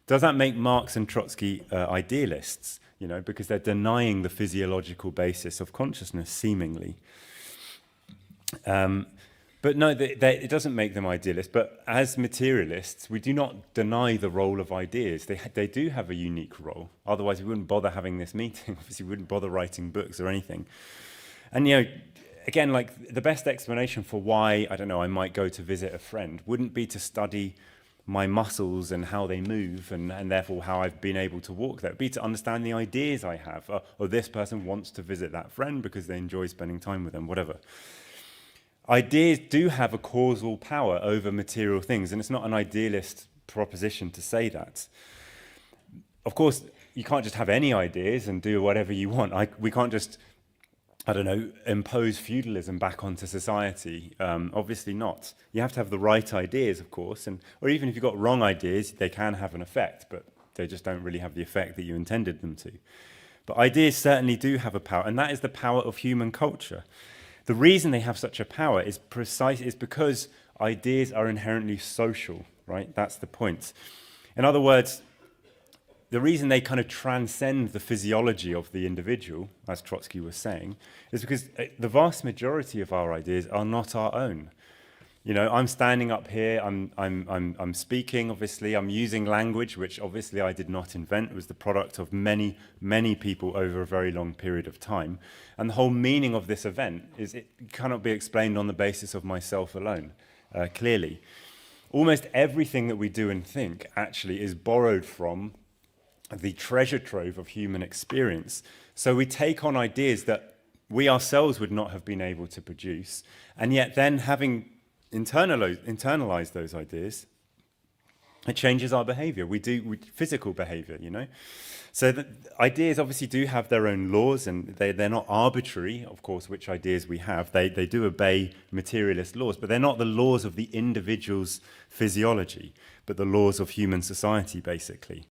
Does that make Marx and Trotsky idealists? You know, because they're denying the physiological basis of consciousness, seemingly. But no, it doesn't make them idealists. But as materialists, we do not deny the role of ideas. They do have a unique role. Otherwise, we wouldn't bother having this meeting. Obviously, we wouldn't bother writing books or anything. And, you know, again, like the best explanation for why, I don't know, I might go to visit a friend wouldn't be to study my muscles and how they move and therefore how I've been able to walk there. It would be to understand the ideas I have. Or this person wants to visit that friend because they enjoy spending time with them, whatever. Ideas do have a causal power over material things, and it's not an idealist proposition to say that. Of course, you can't just have any ideas and do whatever you want. We can't just, I don't know, impose feudalism back onto society. Obviously not. You have to have the right ideas, of course, or even if you've got wrong ideas, they can have an effect, but they just don't really have the effect that you intended them to. But ideas certainly do have a power, and that is the power of human culture. The reason they have such a power is because ideas are inherently social, right? That's the point. In other words, the reason they kind of transcend the physiology of the individual, as Trotsky was saying, is because the vast majority of our ideas are not our own. You know, I'm standing up here, I'm speaking, obviously, I'm using language, which obviously I did not invent. It was the product of many, many people over a very long period of time. And the whole meaning of this event is it cannot be explained on the basis of myself alone, clearly. Almost everything that we do and think actually is borrowed from the treasure trove of human experience. So we take on ideas that we ourselves would not have been able to produce, and yet then having internalize those ideas, it changes our behavior. Physical behavior, you know. So the ideas obviously do have their own laws, and they're not arbitrary, of course, which ideas we have. They do obey materialist laws, but they're not the laws of the individual's physiology, but the laws of human society, basically.